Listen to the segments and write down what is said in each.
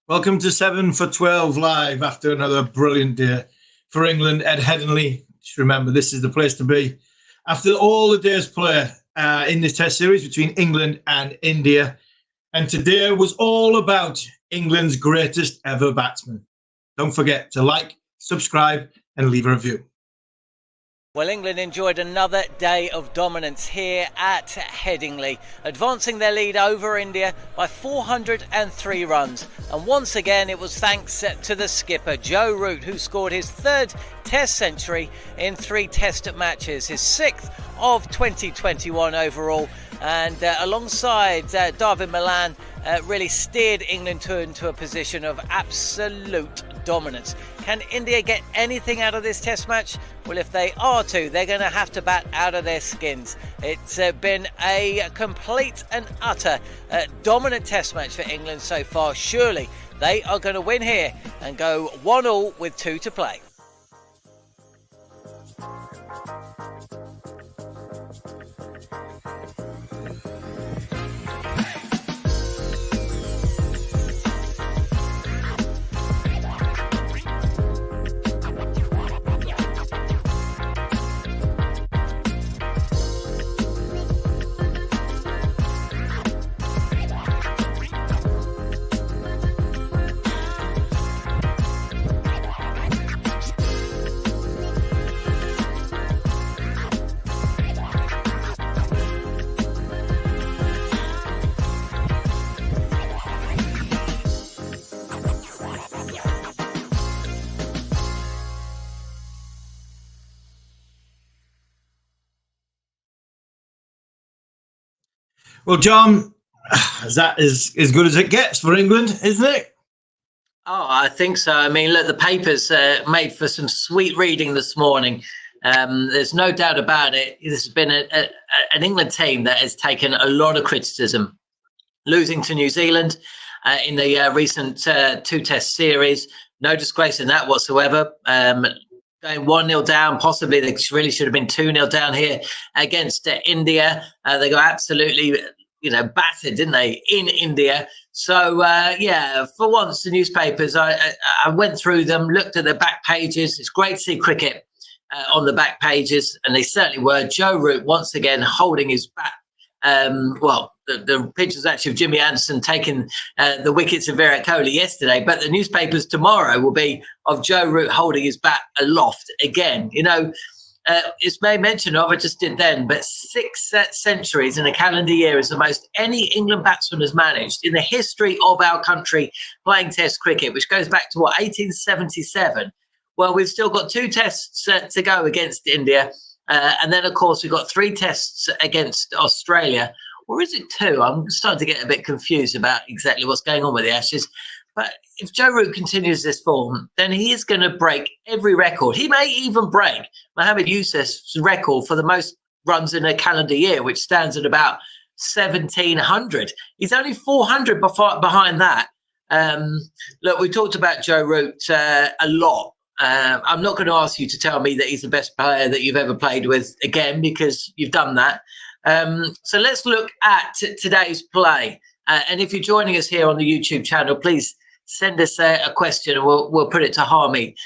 Welcome to 7 for 12 live after another brilliant day for England. Ed Headingley, just remember this is the place to be after all the day's play in this test series between England and India. And today was all about England's greatest ever batsman. Don't forget to like, subscribe and leave a review. Well, England enjoyed another day of dominance here at Headingley, advancing their lead over India by 403 runs. And once again, it was thanks to the skipper, Joe Root, who scored his third Test century in 3 Test matches, his 6th of 2021 overall. And alongside David Malan, really steered England into a position of absolute dominance. Can India get anything out of this Test match? Well, if they are to, they're going to have to bat out of their skins. It's been a complete and utter dominant Test match for England so far. Surely they are going to win here and go 1-1 with 2 to play. Well, John, that is as good as it gets for England, isn't it? Oh, I think so. I mean, look, the papers made for some sweet reading this morning. There's no doubt about it. This has been an England team that has taken a lot of criticism. Losing to New Zealand in the recent 2 Test series, no disgrace in that whatsoever. Going 1-0 down, possibly they really should have been 2-0 down here against India. They got absolutely, battered, didn't they, in India? So, for once, the newspapers, I went through them, looked at the back pages. It's great to see cricket on the back pages, and they certainly were. Joe Root, once again, holding his bat. The pictures actually of Jimmy Anderson taking the wickets of Virat Kohli yesterday, but the newspapers tomorrow will be of Joe Root holding his bat aloft again. It's made mention of, I just did then, but 6 centuries in a calendar year is the most any England batsman has managed in the history of our country playing Test cricket, which goes back to 1877. Well, we've still got 2 tests to go against India. And then, of course, we've got 3 tests against Australia. Or is it 2? I'm starting to get a bit confused about exactly what's going on with the Ashes. But if Joe Root continues this form, then he is going to break every record. He may even break Mohammad Yusuf's record for the most runs in a calendar year, which stands at about 1,700. He's only 400 behind that. Look, we talked about Joe Root a lot. I'm not going to ask you to tell me that he's the best player that you've ever played with again, because you've done that. So let's look at today's play. And if you're joining us here on the YouTube channel, please send us a question and we'll put it to Harmy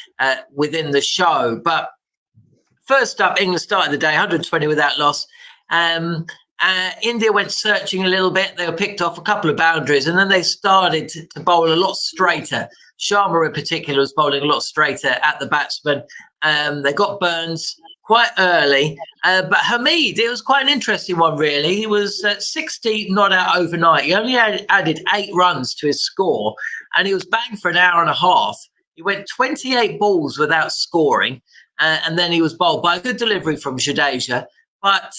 within the show. But first up, England started the day 120 without loss. India went searching a little bit. They were picked off a couple of boundaries, and then they started to bowl a lot straighter. Sharma in particular was bowling a lot straighter at the batsman. They got Burns quite early. But Hamid, it was quite an interesting one, really. He was 60 not out overnight. He only added 8 runs to his score, and he was batting for an hour and a half. He went 28 balls without scoring, and then he was bowled by a good delivery from Jadeja. But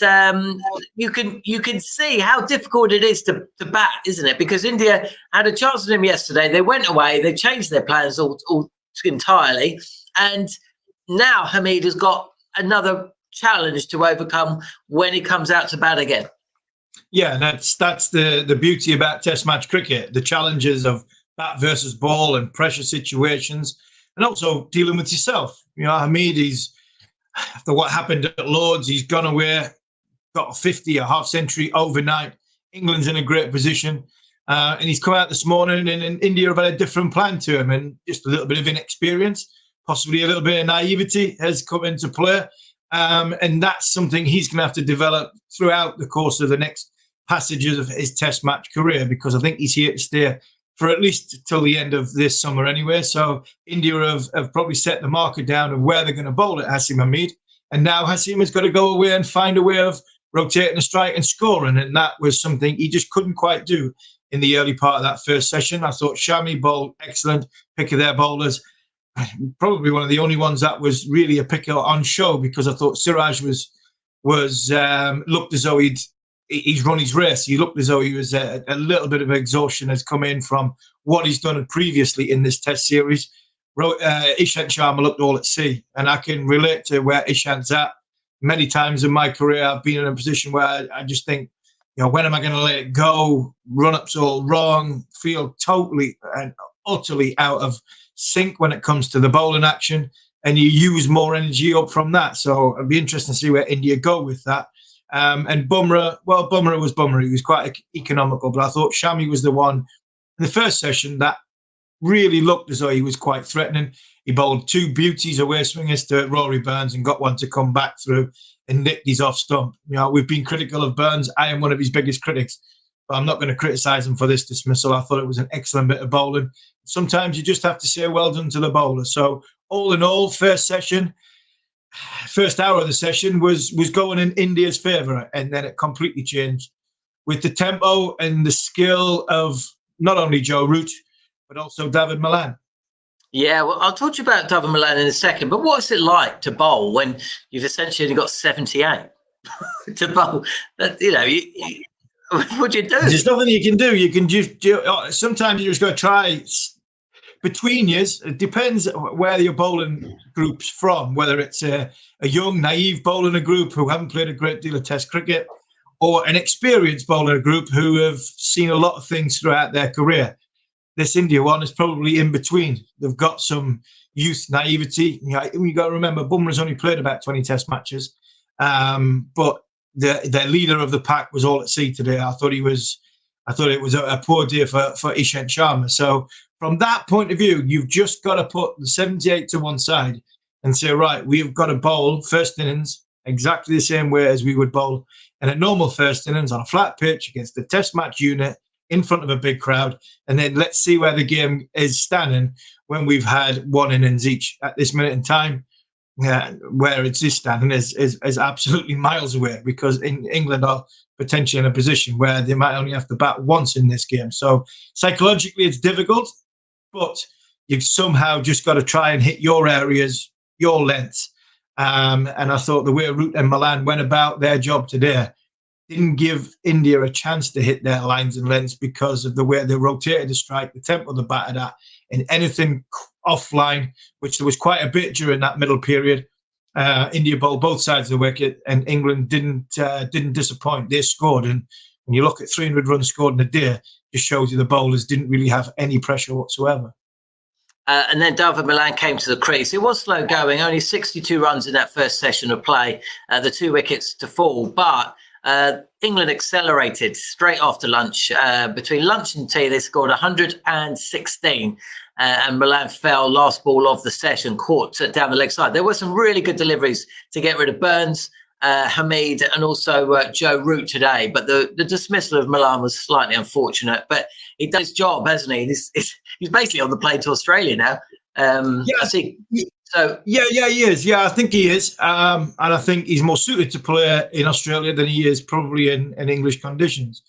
you can see how difficult it is to bat, isn't it? Because India had a chance at him yesterday. They went away. They changed their plans all entirely. And now Hamid has got another challenge to overcome when he comes out to bat again. Yeah, that's the beauty about Test match cricket, the challenges of bat versus ball and pressure situations, and also dealing with yourself. Hamid, after what happened at Lords, he's gone away, got a 50, a half century overnight. England's in a great position. And he's come out this morning, and India have had a different plan to him, and just a little bit of inexperience, possibly a little bit of naivety has come into play. And that's something he's going to have to develop throughout the course of the next passages of his Test match career, because I think he's here to stay for at least till the end of this summer anyway. So India have probably set the marker down of where they're going to bowl at Hasim Hamid. And now Hasim has got to go away and find a way of rotating the strike and scoring. And that was something he just couldn't quite do in the early part of that first session. I thought Shami bowled excellent, pick of their bowlers. Probably one of the only ones that was really a picker on show, because I thought Siraj was looked as though he's run his race. He looked as though he was a little bit of exhaustion has come in from what he's done previously in this Test series. Ishant Sharma looked all at sea, and I can relate to where Ishant's at. Many times in my career, I've been in a position where I just think, when am I going to let it go? Run-ups all wrong, feel totally and utterly out of sync when it comes to the bowling action, and you use more energy up from that. So it'd be interesting to see where India go with that. And Bumrah was Bumrah. He was quite economical, but I thought Shami was the one in the first session that really looked as though he was quite threatening. He bowled two beauties away swingers to Rory Burns and got one to come back through and nicked his off stump. We've been critical of Burns. I am one of his biggest critics, but I'm not going to criticise him for this dismissal. I thought it was an excellent bit of bowling. Sometimes you just have to say well done to the bowler. So all in all, first hour of the session was going in India's favour, and then it completely changed with the tempo and the skill of not only Joe Root, but also David Malan. Yeah, well, I'll talk to you about David Malan in a second, but what's it like to bowl when you've essentially only got 78 to bowl? What do you do? There's nothing you can do. You can just sometimes you just got to try between years. It depends where your bowling group's from, whether it's a young, naive bowling group who haven't played a great deal of Test cricket, or an experienced bowling group who have seen a lot of things throughout their career. This India one is probably in between. They've got some youth naivety. You got to remember, Bumrah's only played about 20 Test matches, but their leader of the pack was all at sea today. I thought it was a poor day for Ishant Sharma. So from that point of view, you've just got to put the 78 to one side and say, right, we've got to bowl first innings exactly the same way as we would bowl in a normal first innings on a flat pitch against the Test match unit in front of a big crowd. And then let's see where the game is standing when we've had one innings each. At this minute in time, where it's this standing is absolutely miles away, because England are potentially in a position where they might only have to bat once in this game. So psychologically, it's difficult, but you've somehow just got to try and hit your areas, your lengths. And I thought the way Root and Malan went about their job today didn't give India a chance to hit their lines and lengths because of the way they rotated the strike, the tempo they batted at, and anything offline, which there was quite a bit during that middle period. India bowled both sides of the wicket, and England didn't disappoint. They scored, and when you look at 300 runs scored in a day, it just shows you the bowlers didn't really have any pressure whatsoever. And then David Malan came to the crease. It was slow going, only 62 runs in that first session of play, the 2 wickets to fall, but England accelerated straight after lunch. Between lunch and tea, they scored 116, and Malan fell last ball of the session, caught down the leg side. There were some really good deliveries to get rid of Burns, Hamid, and also Joe Root today. But the dismissal of Malan was slightly unfortunate. But he does his job, hasn't he? He's basically on the plane to Australia now. I see. So he is. Yeah, I think he is, and I think he's more suited to play in Australia than he is probably in English conditions.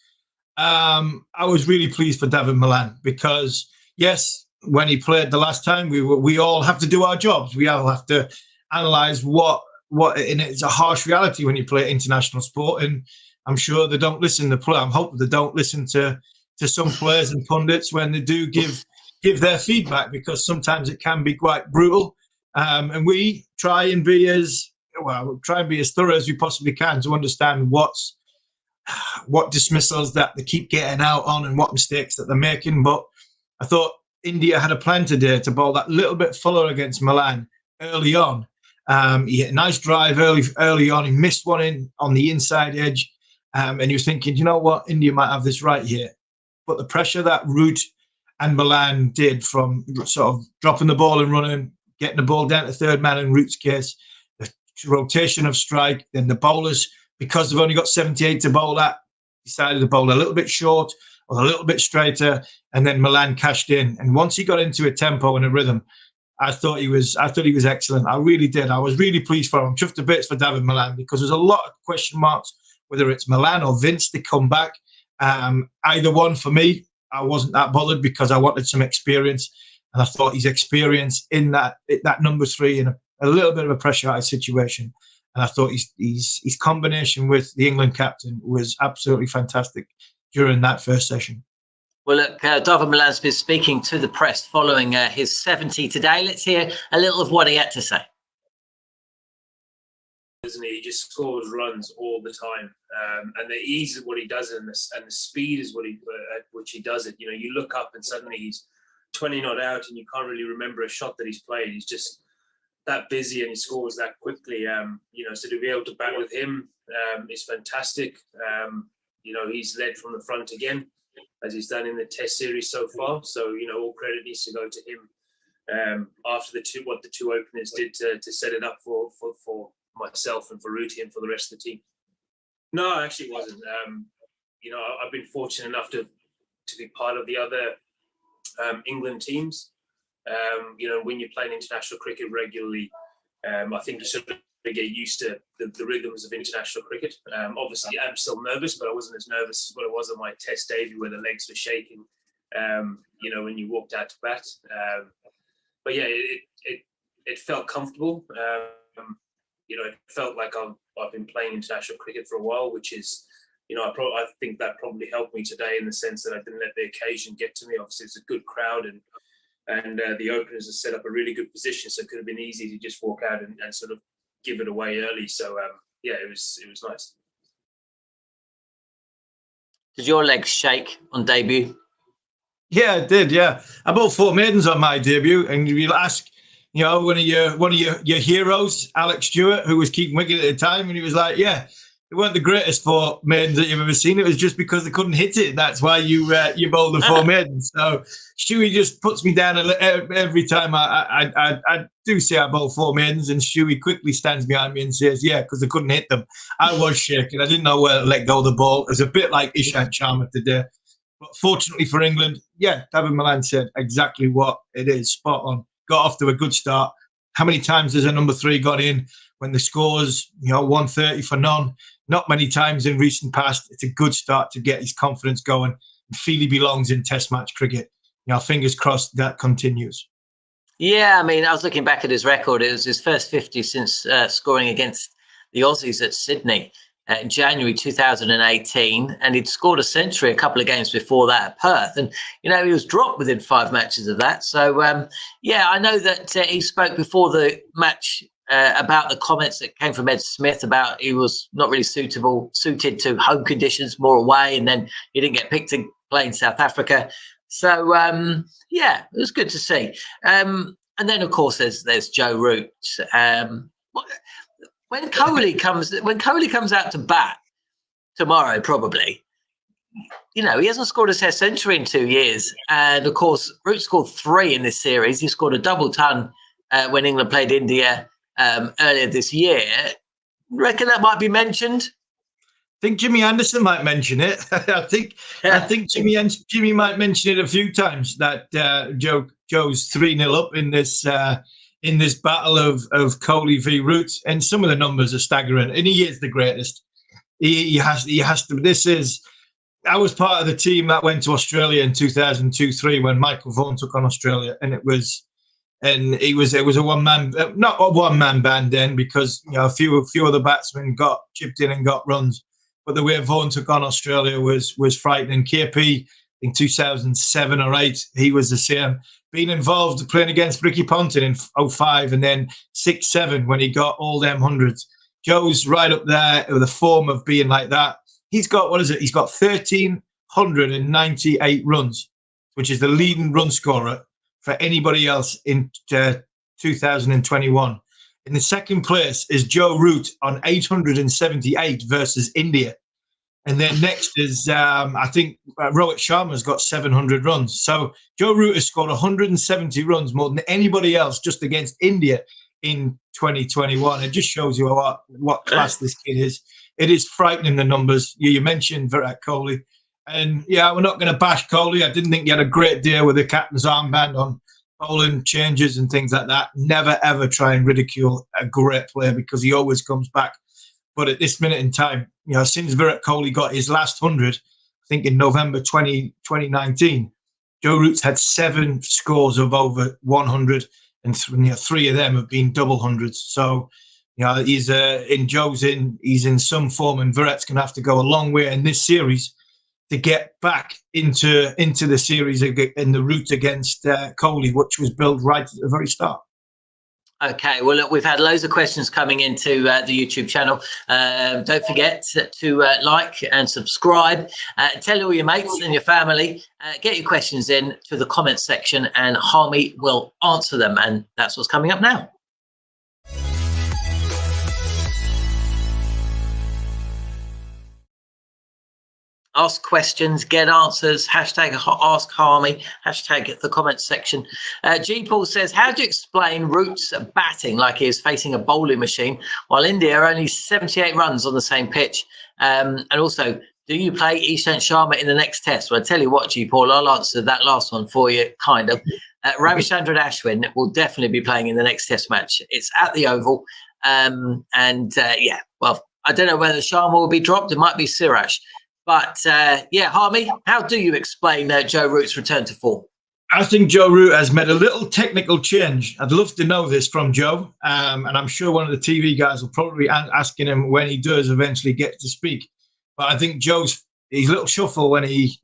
I was really pleased for David Malan because, yes, when he played the last time, we all have to do our jobs. We all have to analyse what, and it's a harsh reality when you play international sport, and I'm sure they don't listen to play. I'm hoping they don't listen to some players and pundits when they do give their feedback, because sometimes it can be quite brutal. And we try and be as thorough as we possibly can to understand what dismissals that they keep getting out on and what mistakes that they're making. But I thought India had a plan today to bowl that little bit fuller against Malan early on. He hit a nice drive early on. He missed one in on the inside edge, and he was thinking, you know what, India might have this right here. but the pressure that Root and Malan did from sort of dropping the ball and running, getting the ball down to third man in Root's case, the rotation of strike, then the bowlers, because they've only got 78 to bowl at, decided to bowl a little bit short or a little bit straighter, and then Malan cashed in. And once he got into a tempo and a rhythm, I thought he was excellent. I really did. I was really pleased for him. I'm chuffed to bits for David Malan, because there's a lot of question marks whether it's Malan or Vince to come back. Either one for me, I wasn't that bothered, because I wanted some experience, and I thought his experience in that number 3 in a little bit of a pressurised situation, and I thought his combination with the England captain was absolutely fantastic during that first session. Well, look, David Malan's been speaking to the press following his 70 today. Let's hear a little of what he had to say. Isn't he? He just scores runs all the time, and the ease of what he does and the speed is at which he does it. You know, you look up and suddenly he's 20 not out, and you can't really remember a shot that he's played. He's just that busy, and he scores that quickly. You know, so to be able to bat with him is fantastic. You know, he's led from the front again, as he's done in the Test series so far. So, you know, all credit needs to go to him after what the two openers did to set it up for myself and for Ruti and for the rest of the team. No, I actually wasn't. You know, I've been fortunate enough to be part of the other England teams. You know, when you're playing international cricket regularly, I think you sort of get used to the rhythms of international cricket. Obviously, I'm still nervous, but I wasn't as nervous as what I was on my Test debut, where the legs were shaking. You know, when you walked out to bat. But yeah, it felt comfortable. You know, it felt like I've been playing international cricket for a while, which is, you know, I think that probably helped me today in the sense that I didn't let the occasion get to me. Obviously, it's a good crowd, and the openers have set up a really good position, so it could have been easy to just walk out and sort of give it away early. So yeah, it was nice. Did your legs shake on debut? Yeah, it did. Yeah, I bowled 4 maidens on my debut, and if you ask, you know, one of your heroes, Alex Stewart, who was keeping wicket at the time, and he was like, "Yeah, it weren't the greatest 4 maidens that you've ever seen. It was just because they couldn't hit it. That's why you bowled the 4 maidens." So Stewie just puts me down every time I do say I bowled 4 maidens, and Stewie quickly stands behind me and says, "Yeah, because they couldn't hit them." I was shaking. I didn't know where to let go of the ball. It was a bit like Ishant Sharma today. But fortunately for England, yeah, David Malan said exactly what it is. Spot on. Got off to a good start. How many times has a number 3 got in when the score's, you know, 130 for none? Not many times in recent past. It's a good start to get his confidence going and feel he belongs in Test match cricket. You know, fingers crossed that continues. Yeah, I mean, I was looking back at his record. It was his first 50 since scoring against the Aussies at Sydney in January 2018, and he'd scored a century a couple of games before that at Perth. And, you know, he was dropped within 5 matches of that. So, yeah, I know that he spoke before the match about the comments that came from Ed Smith about he was not really suited to home conditions, more away, and then he didn't get picked to play in South Africa. So, yeah, it was good to see. And then, of course, there's Joe Root. When Kohli comes out to bat tomorrow, probably, you know, he hasn't scored a Test century in 2 years. And, of course, Root scored 3 in this series. He scored a double ton when England played India earlier this year. Reckon that might be mentioned? I think Jimmy Anderson might mention it. I think Jimmy might mention it a few times, that Joe's 3-0 up in this battle of Kohli v Root, and some of the numbers are staggering. And he is the greatest. He has to. I was part of the team that went to Australia in 2002-03 when Michael Vaughan took on Australia, and it was a one-man, not a one-man band then, because, you know, a few other batsmen got chipped in and got runs. But the way Vaughan took on Australia was frightening. KP in 2007 or 8, he was the same. Being involved playing against Ricky Ponting in 2005, and then 6-7 when he got all them hundreds. Joe's right up there with the form of being like that. He's got, he's got 1,398 runs, which is the leading run scorer for anybody else in 2021. In the second place is Joe Root on 878 versus India. And then next is, I think, Rohit Sharma's got 700 runs. So Joe Root has scored 170 runs, more than anybody else, just against India in 2021. It just shows you what class this kid is. It is frightening, the numbers. You mentioned Virat Kohli. And, yeah, we're not going to bash Kohli. I didn't think he had a great day with the captain's armband on bowling changes and things like that. Never, ever try and ridicule a great player because he always comes back. But at this minute in time, since Virat Kohli got his last 100, I think in November 2019, Joe Root's had 7 scores of over 100, and 3 of them have been double hundreds. So, he's in some form, and Virat's going to have to go a long way in this series to get back into the series in the route against Kohli, which was built right at the very start. Okay, well, look, we've had loads of questions coming into the YouTube channel. Don't forget to like and subscribe. Tell all your mates and your family. Get your questions in to the comments section, and Harmy will answer them. And that's what's coming up now. Ask questions, get answers, hashtag ask Harmy, hashtag the comments section. G. Paul says, how do you explain Root's batting like he is facing a bowling machine while India are only 78 runs on the same pitch? And also, do you play Ishant Sharma in the next test? Well, I tell you what, G. Paul, I'll answer that last one for you, kind of. Ravichandran Ashwin will definitely be playing in the next test match. It's at the Oval. Well, I don't know whether Sharma will be dropped. It might be Siraj. But, Harmy, how do you explain Joe Root's return to form? I think Joe Root has made a little technical change. I'd love to know this from Joe, and I'm sure one of the TV guys will probably be asking him when he does eventually get to speak. But I think his little shuffle his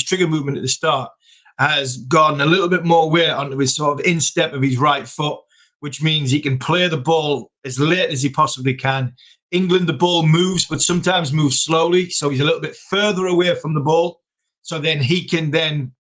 trigger movement at the start has gotten a little bit more weight onto his sort of instep of his right foot, which means he can play the ball as late as he possibly can. England, the ball moves, but sometimes moves slowly, so he's a little bit further away from the ball. So then he can then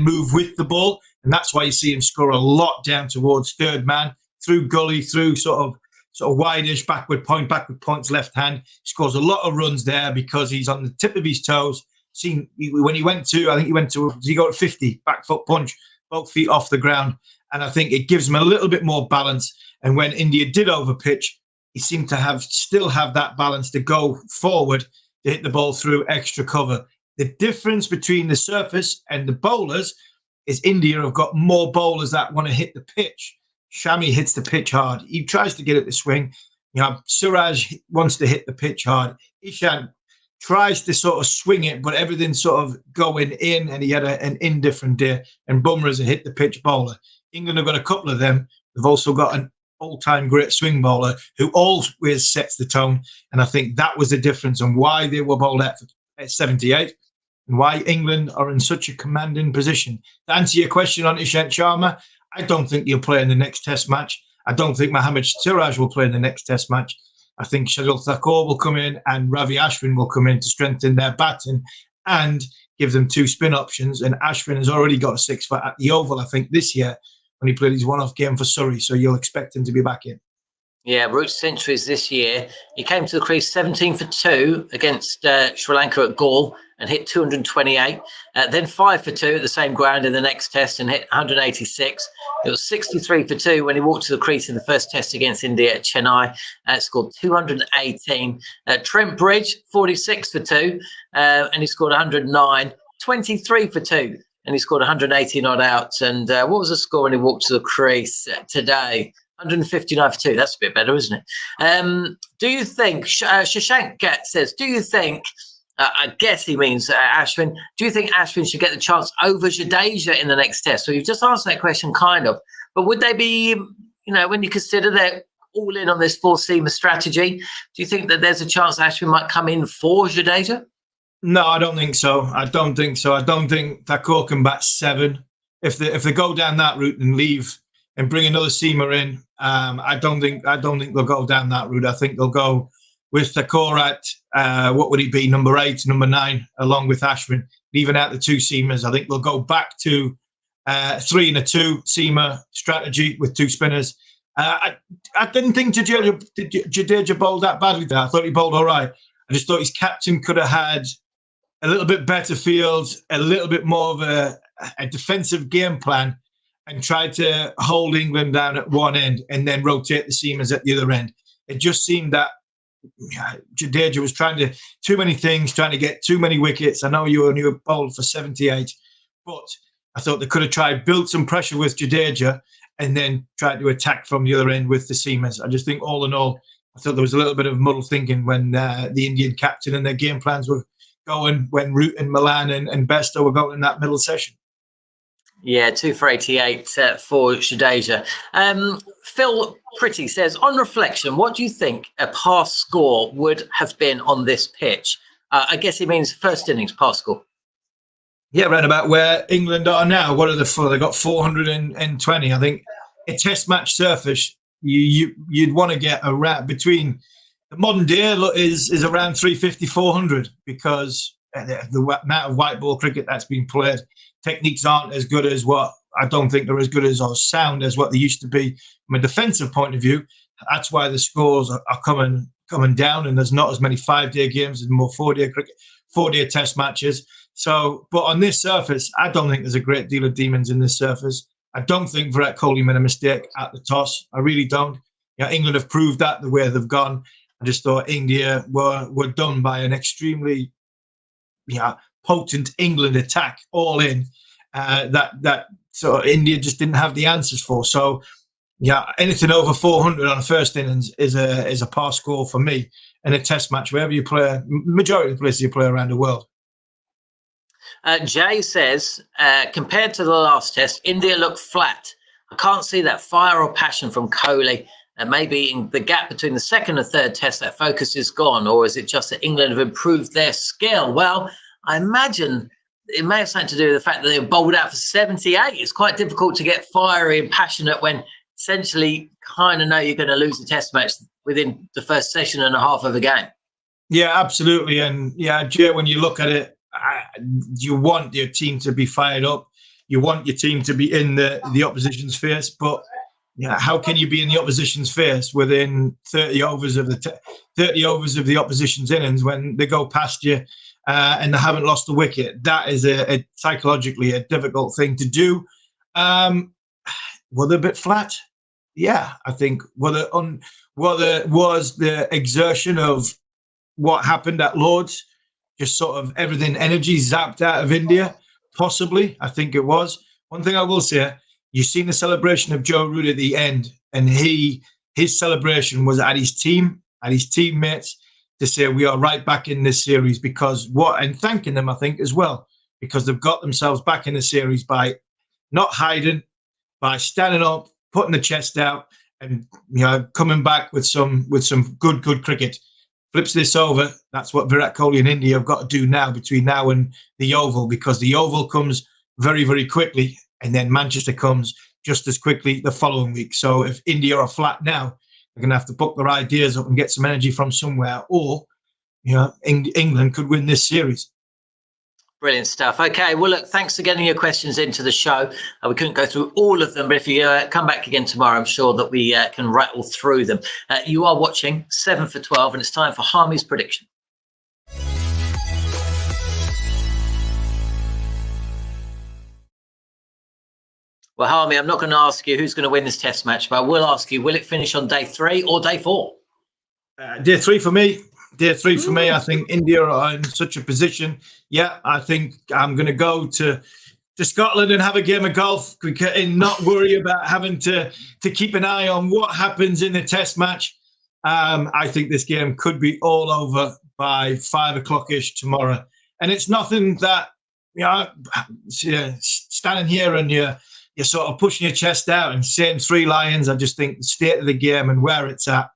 move with the ball, and that's why you see him score a lot down towards third man, through gully, through sort of wide-ish backward points left hand. He scores a lot of runs there because he's on the tip of his toes. When he went to, he got 50 back foot punch, both feet off the ground, and I think it gives him a little bit more balance. And when India did overpitch, he seemed to still have that balance to go forward to hit the ball through extra cover. The difference between the surface and the bowlers is India have got more bowlers that want to hit the pitch. Shami hits the pitch hard. He tries to get at the swing. Siraj wants to hit the pitch hard. Ishant tries to sort of swing it, but everything's sort of going in, and he had an indifferent day. And Bumrah's a hit the pitch bowler. England have got a couple of them. They've also got an all-time great swing bowler who always sets the tone, and I think that was the difference on why they were bowled out at 78 and why England are in such a commanding position. To answer your question on Ishant Sharma, I don't think he'll play in the next test match. I don't think Mohammad Siraj will play in the next test match. I think Shardul Thakur will come in and Ravi Ashwin will come in to strengthen their batting and give them 2 spin options, and Ashwin has already got a 6-foot at the Oval, I think, this year, when he played his one-off game for Surrey, so you'll expect him to be back in. Yeah, Root's centuries this year. He came to the crease 17 for 2 against Sri Lanka at Galle and hit 228. Then 5 for 2 at the same ground in the next test and hit 186. It was 63 for 2 when he walked to the crease in the first test against India at Chennai. Scored 218. Trent Bridge, 46 for 2, and he scored 109. 23 for 2. And he scored 180 not out. And what was the score when he walked to the crease today? 159 for 2. That's a bit better, isn't it? Do you think, Shashank says, do you think, I guess he means Ashwin, do you think Ashwin should get the chance over Jadeja in the next test? So you've just answered that question, kind of. But would they be, when you consider they're all in on this 4-seamer strategy, do you think that there's a chance Ashwin might come in for Jadeja? No, I don't think so. I don't think Thakur can bat 7. If they go down that route and leave and bring another seamer in, I don't think they'll go down that route. I think they'll go with Thakur at what would it be, number 8, number 9, along with Ashwin, leaving out the 2 seamers. I think they'll go back to 3 and a 2 seamer strategy with 2 spinners. I didn't think Jadeja bowled that badly there. I thought he bowled all right. I just thought his captain could have had a little bit better field, a little bit more of a defensive game plan, and tried to hold England down at one end and then rotate the seamers at the other end. It just seemed that Jadeja was trying to too many things, trying to get too many wickets. I know you were bowled for 78, but I thought they could have tried build some pressure with Jadeja and then tried to attack from the other end with the seamers. I just think all in all, I thought there was a little bit of muddled thinking when the Indian captain and their game plans were going when Root and Malan and Bairstow were going in that middle session. Yeah, 2 for 88 for Jadeja. Phil Pretty says, on reflection, what do you think a pass score would have been on this pitch? I guess he means first innings pass score. Yeah, around about where England are now. What are they for? They got 420. I think a test match surface, you'd want to get around between the modern day is around 350, 400 because the amount of white ball cricket that's been played, techniques aren't as good as what I don't think they're as good as or sound as what they used to be from a defensive point of view. That's why the scores are coming down, and there's not as many 5-day games and more 4-day cricket, 4-day test matches. So, but on this surface, I don't think there's a great deal of demons in this surface. I don't think Virat Kohli made a mistake at the toss. I really don't. England have proved that the way they've gone. I just thought India were done by an extremely potent England attack all in that so India just didn't have the answers for. So anything over 400 on a first innings is a pass score for me in a test match wherever you play, majority of the places you play around the world. Jay says, compared to the last test, India looked flat. I can't see that fire or passion from Kohli. And maybe in the gap between the second and third test, that focus is gone. Or is it just that England have improved their skill? Well, I imagine it may have something to do with the fact that they were bowled out for 78. It's quite difficult to get fiery and passionate when essentially kind of know you're going to lose a test match within the first session and a half of a game. Yeah, absolutely. And Jay, when you look at it, you want your team to be fired up. You want your team to be in the opposition's face. But how can you be in the opposition's face within 30 overs of the opposition's innings when they go past you and they haven't lost the wicket? That is a psychologically a difficult thing to do. Were they a bit flat? Yeah, I think whether was the exertion of what happened at Lord's, just sort of everything, energy zapped out of India, possibly. I think it was. One thing I will say, you've seen the celebration of Joe Root at the end, and his celebration was at his team, at his teammates, to say we are right back in this series and thanking them, I think, as well, because they've got themselves back in the series by not hiding, by standing up, putting the chest out, and coming back with some good cricket. Flips this over. That's what Virat Kohli and India have got to do now between now and the Oval, because the Oval comes very, very quickly, and then Manchester comes just as quickly the following week. So if India are flat now, they're going to have to book their ideas up and get some energy from somewhere, or England could win this series. Brilliant stuff. Okay, well, look, thanks for getting your questions into the show. We couldn't go through all of them, but if you come back again tomorrow, I'm sure that we can rattle through them. You are watching 7 for 12, and it's time for Harmy's prediction. Well, Harmy, I'm not going to ask you who's going to win this test match, but I will ask you, will it finish on day 3 or day 4? Day 3 for me. Day 3 for me. I think India are in such a position. Yeah, I think I'm going to go to Scotland and have a game of golf and not worry about having to keep an eye on what happens in the test match. I think this game could be all over by 5 o'clock-ish tomorrow. And it's nothing that, standing here and you're sort of pushing your chest out and saying 3 Lions. I just think the state of the game and where it's at,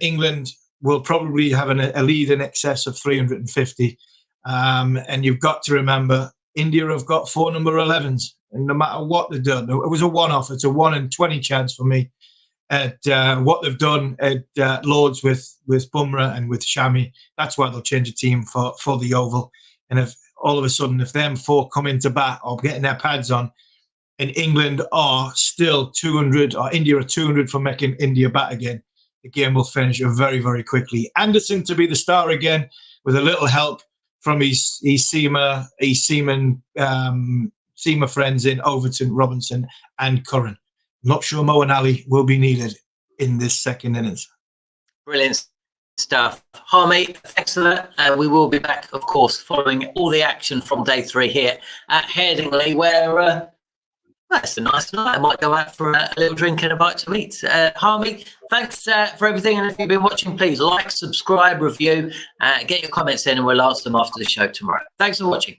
England will probably have a lead in excess of 350. And you've got to remember, India have got 4 number 11s. And no matter what they've done, it was a one-off. It's a 1 in 20 chance for me at what they've done at Lord's with Bumrah and with Shami. That's why they'll change a team for the Oval. And if all of a sudden, if them 4 come into bat or getting their pads on, and England are still 200, or India are 200 for making India bat again, the game will finish very, very quickly. Anderson to be the star again with a little help from his seamer friends in Overton, Robinson and Curran. Not sure Mo and Ali will be needed in this second innings. Brilliant stuff. Harmy, thanks for that. We will be back, of course, following all the action from day 3 here at Headingley, where it's a nice night. I might go out for a little drink and a bite to eat. Harmy, thanks for everything. And if you've been watching, please like, subscribe, review, get your comments in, and we'll answer them after the show tomorrow. Thanks for watching.